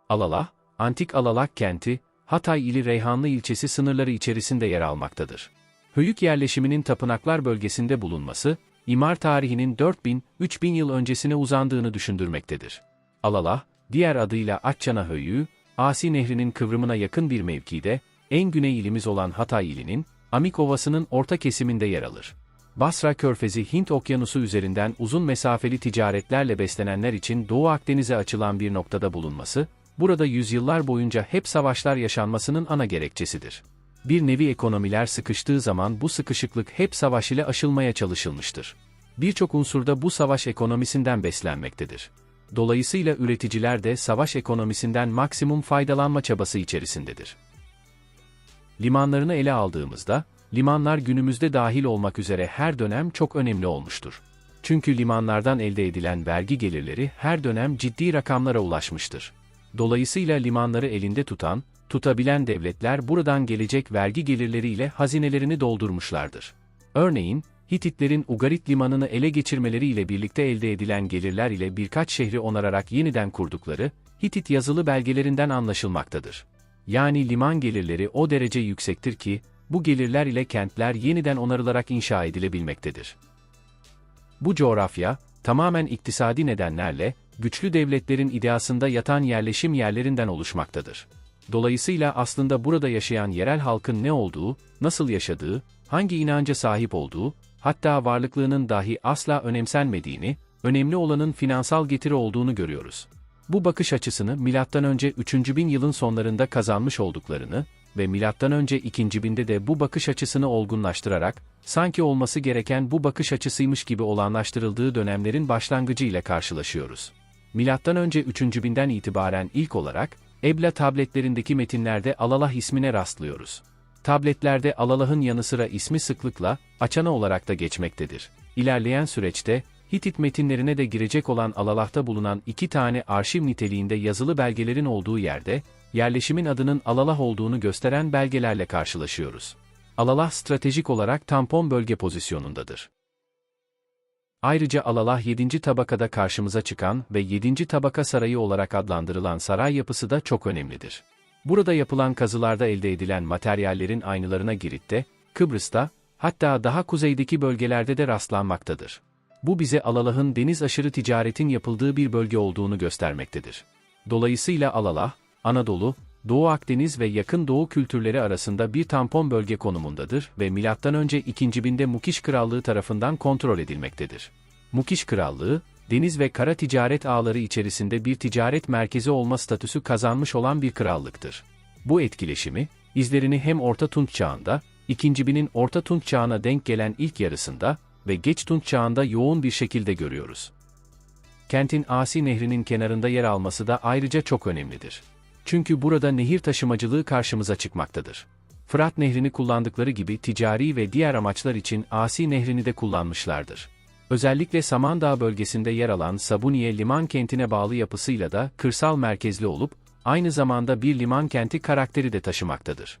Alalah, antik Alalak kenti, Hatay ili Reyhanlı ilçesi sınırları içerisinde yer almaktadır. Höyük yerleşiminin tapınaklar bölgesinde bulunması, imar tarihinin 4000-3000 yıl öncesine uzandığını düşündürmektedir. Alalah, diğer adıyla Akçana Höyüğü, Asi Nehri'nin kıvrımına yakın bir mevkide, en güney ilimiz olan Hatay ilinin, Amik Ovası'nın orta kesiminde yer alır. Basra Körfezi Hint Okyanusu üzerinden uzun mesafeli ticaretlerle beslenenler için Doğu Akdeniz'e açılan bir noktada bulunması, burada yüzyıllar boyunca hep savaşlar yaşanmasının ana gerekçesidir. Bir nevi ekonomiler sıkıştığı zaman bu sıkışıklık hep savaş ile aşılmaya çalışılmıştır. Birçok unsurda bu savaş ekonomisinden beslenmektedir. Dolayısıyla üreticiler de savaş ekonomisinden maksimum faydalanma çabası içerisindedir. Limanlarını ele aldığımızda, limanlar günümüzde dahil olmak üzere her dönem çok önemli olmuştur. Çünkü limanlardan elde edilen vergi gelirleri her dönem ciddi rakamlara ulaşmıştır. Dolayısıyla limanları elinde tutabilen devletler buradan gelecek vergi gelirleriyle hazinelerini doldurmuşlardır. Örneğin, Hititlerin Ugarit limanını ele geçirmeleriyle birlikte elde edilen gelirler ile birkaç şehri onararak yeniden kurdukları, Hitit yazılı belgelerinden anlaşılmaktadır. Yani liman gelirleri o derece yüksektir ki, bu gelirler ile kentler yeniden onarılarak inşa edilebilmektedir. Bu coğrafya, tamamen iktisadi nedenlerle, güçlü devletlerin ideasında yatan yerleşim yerlerinden oluşmaktadır. Dolayısıyla aslında burada yaşayan yerel halkın ne olduğu, nasıl yaşadığı, hangi inanca sahip olduğu, hatta varlıklığının dahi asla önemsenmediğini, önemli olanın finansal getiri olduğunu görüyoruz. Bu bakış açısını M.Ö. 3000 yılın sonlarında kazanmış olduklarını ve M.Ö. 2000'de de bu bakış açısını olgunlaştırarak, sanki olması gereken bu bakış açısıymış gibi olağanlaştırıldığı dönemlerin başlangıcı ile karşılaşıyoruz. M.Ö. 3000'den itibaren ilk olarak, Ebla tabletlerindeki metinlerde Alalah ismine rastlıyoruz. Tabletlerde Alalah'ın yanı sıra ismi sıklıkla Açana olarak da geçmektedir. İlerleyen süreçte, Hitit metinlerine de girecek olan Alalah'ta bulunan 2 tane arşiv niteliğinde yazılı belgelerin olduğu yerde, yerleşimin adının Alalah olduğunu gösteren belgelerle karşılaşıyoruz. Alalah stratejik olarak tampon bölge pozisyonundadır. Ayrıca Alalah 7. tabakada karşımıza çıkan ve 7. tabaka sarayı olarak adlandırılan saray yapısı da çok önemlidir. Burada yapılan kazılarda elde edilen materyallerin aynılarına Girit'te, Kıbrıs'ta, hatta daha kuzeydeki bölgelerde de rastlanmaktadır. Bu bize Alalah'ın deniz aşırı ticaretin yapıldığı bir bölge olduğunu göstermektedir. Dolayısıyla Alalah, Anadolu, Doğu Akdeniz ve Yakın Doğu kültürleri arasında bir tampon bölge konumundadır ve M.Ö. 2000'de Mukiş Krallığı tarafından kontrol edilmektedir. Mukiş Krallığı, deniz ve kara ticaret ağları içerisinde bir ticaret merkezi olma statüsü kazanmış olan bir krallıktır. Bu etkileşimi, izlerini hem Orta Tunç Çağı'nda, 2000'in Orta Tunç Çağı'na denk gelen ilk yarısında ve Geç Tunç Çağı'nda yoğun bir şekilde görüyoruz. Kentin Asi Nehri'nin kenarında yer alması da ayrıca çok önemlidir. Çünkü burada nehir taşımacılığı karşımıza çıkmaktadır. Fırat Nehri'ni kullandıkları gibi ticari ve diğer amaçlar için Asi Nehri'ni de kullanmışlardır. Özellikle Samandağ bölgesinde yer alan Sabuniye liman kentine bağlı yapısıyla da kırsal merkezli olup, aynı zamanda bir liman kenti karakteri de taşımaktadır.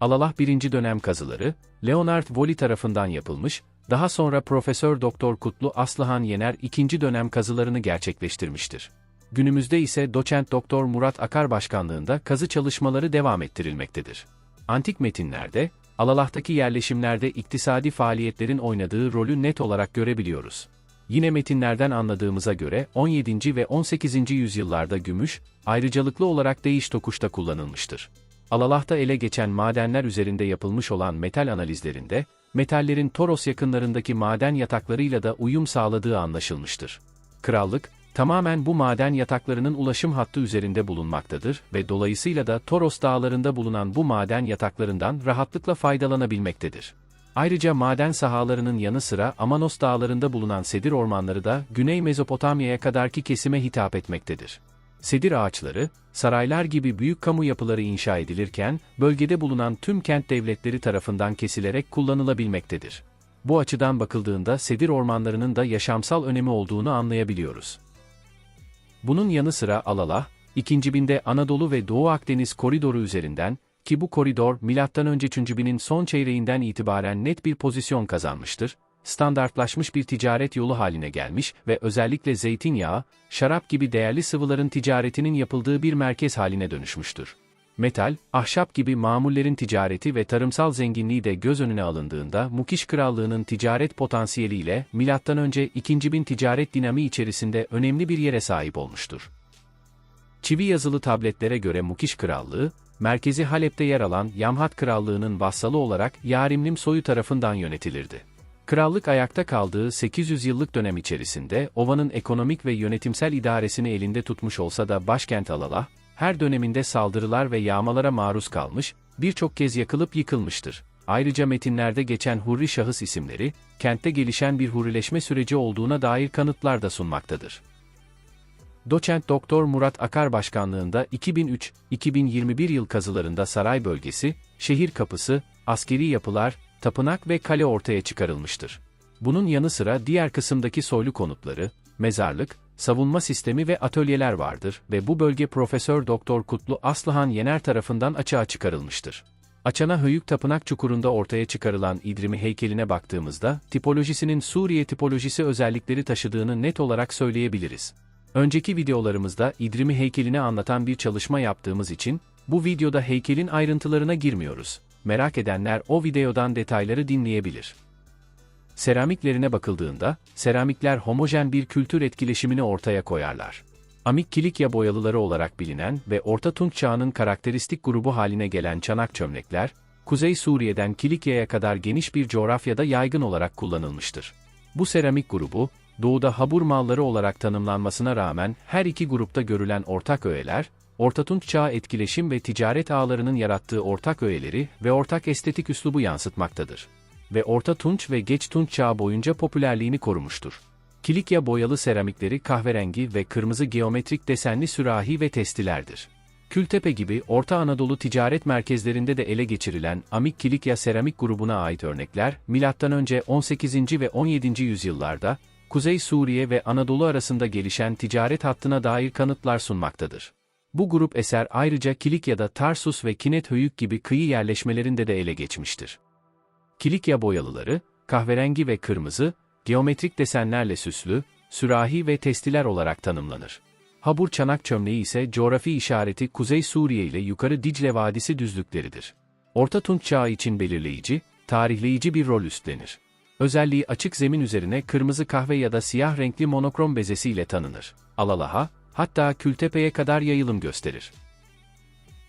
Alalah 1. dönem kazıları, Leonard Woolley tarafından yapılmış, daha sonra Profesör Doktor Kutlu Aslıhan Yener 2. dönem kazılarını gerçekleştirmiştir. Günümüzde ise Doçent Doktor Murat Akar başkanlığında kazı çalışmaları devam ettirilmektedir. Antik metinlerde, Alalah'taki yerleşimlerde iktisadi faaliyetlerin oynadığı rolü net olarak görebiliyoruz. Yine metinlerden anladığımıza göre 17. ve 18. yüzyıllarda gümüş, ayrıcalıklı olarak değiş tokuşta kullanılmıştır. Alalah'ta ele geçen madenler üzerinde yapılmış olan metal analizlerinde, metallerin Toros yakınlarındaki maden yataklarıyla da uyum sağladığı anlaşılmıştır. Krallık, tamamen bu maden yataklarının ulaşım hattı üzerinde bulunmaktadır ve dolayısıyla da Toros dağlarında bulunan bu maden yataklarından rahatlıkla faydalanabilmektedir. Ayrıca maden sahalarının yanı sıra Amanos dağlarında bulunan sedir ormanları da Güney Mezopotamya'ya kadarki kesime hitap etmektedir. Sedir ağaçları, saraylar gibi büyük kamu yapıları inşa edilirken, bölgede bulunan tüm kent devletleri tarafından kesilerek kullanılabilmektedir. Bu açıdan bakıldığında sedir ormanlarının da yaşamsal önemi olduğunu anlayabiliyoruz. Bunun yanı sıra Alalah, 2000'de Anadolu ve Doğu Akdeniz koridoru üzerinden, ki bu koridor M.Ö. 3000'in son çeyreğinden itibaren net bir pozisyon kazanmıştır, standartlaşmış bir ticaret yolu haline gelmiş ve özellikle zeytinyağı, şarap gibi değerli sıvıların ticaretinin yapıldığı bir merkez haline dönüşmüştür. Metal, ahşap gibi mamullerin ticareti ve tarımsal zenginliği de göz önüne alındığında Mukiş Krallığı'nın ticaret potansiyeliyle M.Ö. 2000 ticaret dinamiği içerisinde önemli bir yere sahip olmuştur. Çivi yazılı tabletlere göre Mukiş Krallığı, merkezi Halep'te yer alan Yamhat Krallığı'nın vassalı olarak Yarimlim soyu tarafından yönetilirdi. Krallık ayakta kaldığı 800 yıllık dönem içerisinde ovanın ekonomik ve yönetimsel idaresini elinde tutmuş olsa da başkent Alalah, her döneminde saldırılar ve yağmalara maruz kalmış, birçok kez yakılıp yıkılmıştır. Ayrıca metinlerde geçen Hurri şahıs isimleri, kentte gelişen bir Hurrileşme süreci olduğuna dair kanıtlar da sunmaktadır. Doçent Doktor Murat Akar başkanlığında 2003-2021 yıl kazılarında saray bölgesi, şehir kapısı, askeri yapılar, tapınak ve kale ortaya çıkarılmıştır. Bunun yanı sıra diğer kısımdaki soylu konutları, mezarlık, savunma sistemi ve atölyeler vardır ve bu bölge Profesör Doktor Kutlu Aslıhan Yener tarafından açığa çıkarılmıştır. Açana Höyük Tapınak Çukuru'nda ortaya çıkarılan İdrimi heykeline baktığımızda, tipolojisinin Suriye tipolojisi özellikleri taşıdığını net olarak söyleyebiliriz. Önceki videolarımızda İdrimi heykelini anlatan bir çalışma yaptığımız için, bu videoda heykelin ayrıntılarına girmiyoruz. Merak edenler o videodan detayları dinleyebilir. Seramiklerine bakıldığında, seramikler homojen bir kültür etkileşimini ortaya koyarlar. Amik Kilikya boyalıları olarak bilinen ve Orta Tunç çağının karakteristik grubu haline gelen çanak çömlekler, Kuzey Suriye'den Kilikya'ya kadar geniş bir coğrafyada yaygın olarak kullanılmıştır. Bu seramik grubu, Doğu'da habur malları olarak tanımlanmasına rağmen her iki grupta görülen ortak öğeler, Orta Tunç çağı etkileşim ve ticaret ağlarının yarattığı ortak öğeleri ve ortak estetik üslubu yansıtmaktadır. Ve Orta Tunç ve Geç Tunç çağı boyunca popülerliğini korumuştur. Kilikya boyalı seramikleri kahverengi ve kırmızı geometrik desenli sürahi ve testilerdir. Kültepe gibi Orta Anadolu ticaret merkezlerinde de ele geçirilen Amik Kilikya seramik grubuna ait örnekler, M.Ö. 18. ve 17. yüzyıllarda, Kuzey Suriye ve Anadolu arasında gelişen ticaret hattına dair kanıtlar sunmaktadır. Bu grup eser ayrıca Kilikya'da Tarsus ve Kinet Höyük gibi kıyı yerleşmelerinde de ele geçmiştir. Kilikya boyalıları, kahverengi ve kırmızı, geometrik desenlerle süslü, sürahi ve testiler olarak tanımlanır. Habur çanak çömleği ise coğrafi işareti Kuzey Suriye ile Yukarı Dicle Vadisi düzlükleridir. Orta Tunç çağı için belirleyici, tarihleyici bir rol üstlenir. Özelliği açık zemin üzerine kırmızı kahve ya da siyah renkli monokrom bezesiyle tanınır. Alalaha, hatta Kültepe'ye kadar yayılım gösterir.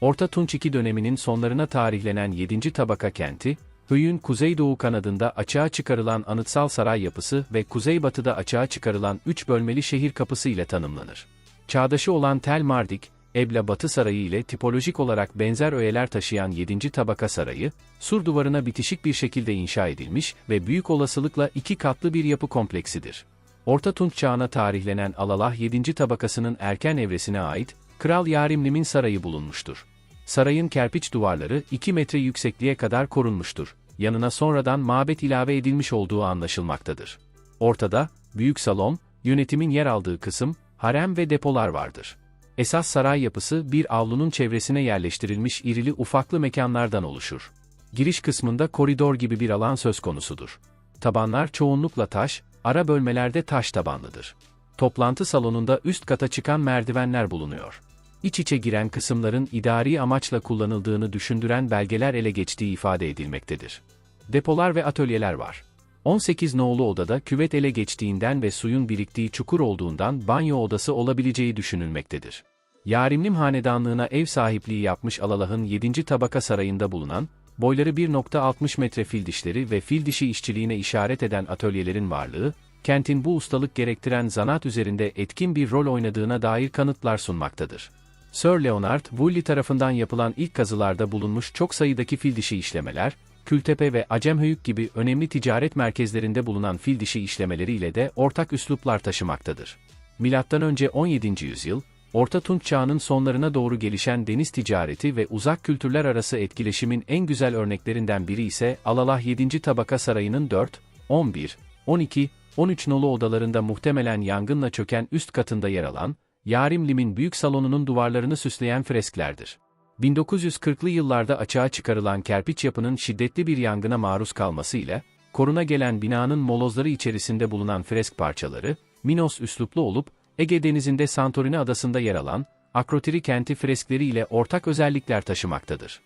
Orta Tunç II döneminin sonlarına tarihlenen 7. tabaka kenti, Höyük'ün kuzeydoğu kanadında açığa çıkarılan anıtsal saray yapısı ve kuzeybatıda açığa çıkarılan 3 bölmeli şehir kapısı ile tanımlanır. Çağdaşı olan Tel Mardik, Ebla Batı Sarayı ile tipolojik olarak benzer öğeler taşıyan 7. tabaka sarayı, sur duvarına bitişik bir şekilde inşa edilmiş ve büyük olasılıkla 2 katlı bir yapı kompleksidir. Orta Tunç çağına tarihlenen Alalah 7. tabakasının erken evresine ait, Kral Yarimlim'in sarayı bulunmuştur. Sarayın kerpiç duvarları 2 metre yüksekliğe kadar korunmuştur. Yanına sonradan mabet ilave edilmiş olduğu anlaşılmaktadır. Ortada, büyük salon, yönetimin yer aldığı kısım, harem ve depolar vardır. Esas saray yapısı bir avlunun çevresine yerleştirilmiş irili ufaklı mekanlardan oluşur. Giriş kısmında koridor gibi bir alan söz konusudur. Tabanlar çoğunlukla taş, ara bölmelerde taş tabanlıdır. Toplantı salonunda üst kata çıkan merdivenler bulunuyor. İç içe giren kısımların idari amaçla kullanıldığını düşündüren belgeler ele geçtiği ifade edilmektedir. Depolar ve atölyeler var. 18 nolu odada küvet ele geçtiğinden ve suyun biriktiği çukur olduğundan banyo odası olabileceği düşünülmektedir. Yarimlim hanedanlığına ev sahipliği yapmış Alalah'ın 7. tabaka sarayında bulunan, boyları 1,60 metre fil dişleri ve fil dişi işçiliğine işaret eden atölyelerin varlığı, kentin bu ustalık gerektiren zanaat üzerinde etkin bir rol oynadığına dair kanıtlar sunmaktadır. Sir Leonard Woolley tarafından yapılan ilk kazılarda bulunmuş çok sayıdaki fil dişi işlemeler, Kültepe ve Acemhöyük gibi önemli ticaret merkezlerinde bulunan fil dişi işlemeleriyle de ortak üsluplar taşımaktadır. M.Ö. 17. yüzyıl, Orta Tunç çağının sonlarına doğru gelişen deniz ticareti ve uzak kültürler arası etkileşimin en güzel örneklerinden biri ise Alalah 7. tabaka sarayının 4, 11, 12, 13 nolu odalarında muhtemelen yangınla çöken üst katında yer alan, Yarimlim'in büyük salonunun duvarlarını süsleyen fresklerdir. 1940'lı yıllarda açığa çıkarılan kerpiç yapının şiddetli bir yangına maruz kalmasıyla, koruna gelen binanın molozları içerisinde bulunan fresk parçaları, Minos üsluplu olup, Ege Denizi'nde Santorini adasında yer alan, Akrotiri kenti freskleri ile ortak özellikler taşımaktadır.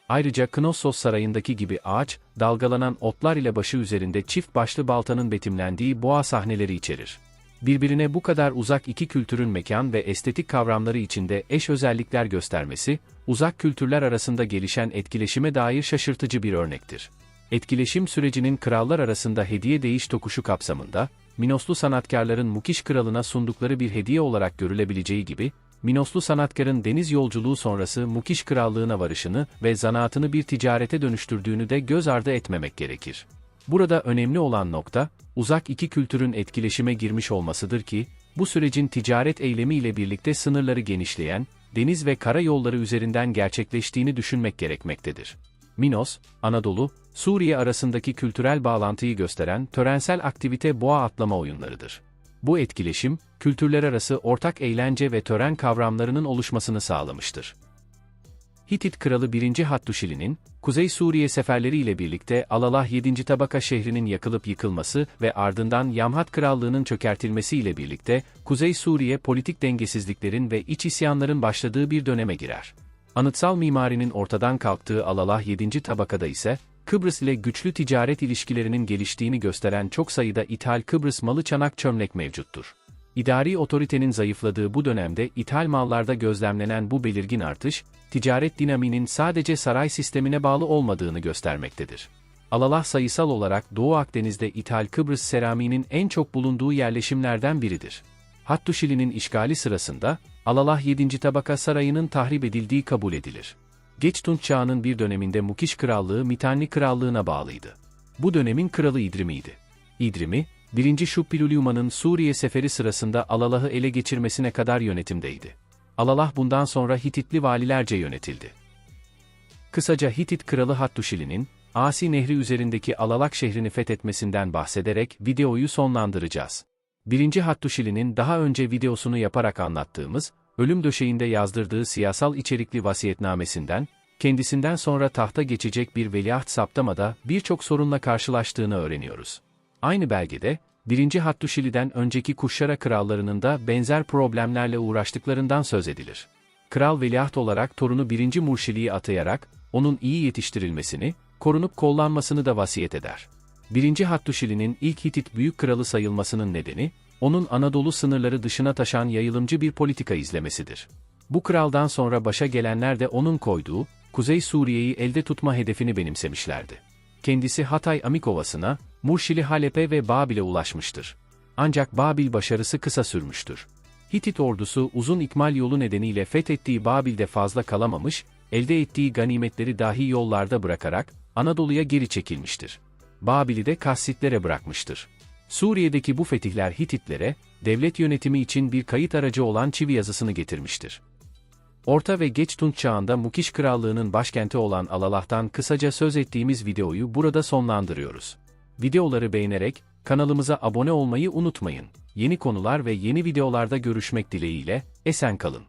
Ayrıca Knossos Sarayı'ndaki gibi ağaç, dalgalanan otlar ile başı üzerinde çift başlı baltanın betimlendiği boğa sahneleri içerir. Birbirine bu kadar uzak iki kültürün mekan ve estetik kavramları içinde eş özellikler göstermesi, uzak kültürler arasında gelişen etkileşime dair şaşırtıcı bir örnektir. Etkileşim sürecinin krallar arasında hediye değiş tokuşu kapsamında, Minoslu sanatkarların Mukiş kralına sundukları bir hediye olarak görülebileceği gibi, Minoslu sanatkarın deniz yolculuğu sonrası Mukiş krallığına varışını ve zanaatını bir ticarete dönüştürdüğünü de göz ardı etmemek gerekir. Burada önemli olan nokta, uzak iki kültürün etkileşime girmiş olmasıdır ki, bu sürecin ticaret eylemi ile birlikte sınırları genişleyen, deniz ve kara yolları üzerinden gerçekleştiğini düşünmek gerekmektedir. Minos, Anadolu, Suriye arasındaki kültürel bağlantıyı gösteren törensel aktivite boğa atlama oyunlarıdır. Bu etkileşim, kültürler arası ortak eğlence ve tören kavramlarının oluşmasını sağlamıştır. Hitit kralı 1. Hattuşili'nin, Kuzey Suriye seferleri ile birlikte Alalah 7. Tabaka şehrinin yakılıp yıkılması ve ardından Yamhat krallığının çökertilmesi ile birlikte, Kuzey Suriye politik dengesizliklerin ve iç isyanların başladığı bir döneme girer. Anıtsal mimarinin ortadan kalktığı Alalah 7. Tabakada ise, Kıbrıs ile güçlü ticaret ilişkilerinin geliştiğini gösteren çok sayıda ithal Kıbrıs malı çanak çömlek mevcuttur. İdari otoritenin zayıfladığı bu dönemde ithal mallarda gözlemlenen bu belirgin artış, ticaret dinamiğinin sadece saray sistemine bağlı olmadığını göstermektedir. Alalah sayısal olarak Doğu Akdeniz'de ithal Kıbrıs seramiğinin en çok bulunduğu yerleşimlerden biridir. Hattuşili'nin işgali sırasında, Alalah 7. Tabaka Sarayı'nın tahrip edildiği kabul edilir. Geç Tunç Çağı'nın bir döneminde Mukiş Krallığı Mitanni Krallığı'na bağlıydı. Bu dönemin kralı İdrimi'ydi. İdrimi, 1. Şuppiluliuma'nın Suriye seferi sırasında Alalah'ı ele geçirmesine kadar yönetimdeydi. Alalah bundan sonra Hititli valilerce yönetildi. Kısaca Hitit kralı Hattuşili'nin, Asi Nehri üzerindeki Alalak şehrini fethetmesinden bahsederek videoyu sonlandıracağız. 1. Hattuşili'nin daha önce videosunu yaparak anlattığımız, ölüm döşeğinde yazdırdığı siyasal içerikli vasiyetnamesinden, kendisinden sonra tahta geçecek bir veliaht saptamada birçok sorunla karşılaştığını öğreniyoruz. Aynı belgede, 1. Hattuşili'den önceki Kuşşara krallarının da benzer problemlerle uğraştıklarından söz edilir. Kral veliaht olarak torunu 1. Murşili'yi atayarak, onun iyi yetiştirilmesini, korunup kollanmasını da vasiyet eder. 1. Hattuşili'nin ilk Hitit büyük kralı sayılmasının nedeni, onun Anadolu sınırları dışına taşan yayılımcı bir politika izlemesidir. Bu kraldan sonra başa gelenler de onun koyduğu, Kuzey Suriye'yi elde tutma hedefini benimsemişlerdi. Kendisi Hatay Amikovası'na, Murşili Halep'e ve Babil'e ulaşmıştır. Ancak Babil başarısı kısa sürmüştür. Hitit ordusu uzun ikmal yolu nedeniyle fethettiği Babil'de fazla kalamamış, elde ettiği ganimetleri dahi yollarda bırakarak Anadolu'ya geri çekilmiştir. Babil'i de Kassitlere bırakmıştır. Suriye'deki bu fetihler Hititlere, devlet yönetimi için bir kayıt aracı olan çivi yazısını getirmiştir. Orta ve Geç Tunç Çağı'nda Mukiş Krallığı'nın başkenti olan Alalah'tan kısaca söz ettiğimiz videoyu burada sonlandırıyoruz. Videoları beğenerek, kanalımıza abone olmayı unutmayın. Yeni konular ve yeni videolarda görüşmek dileğiyle, esen kalın.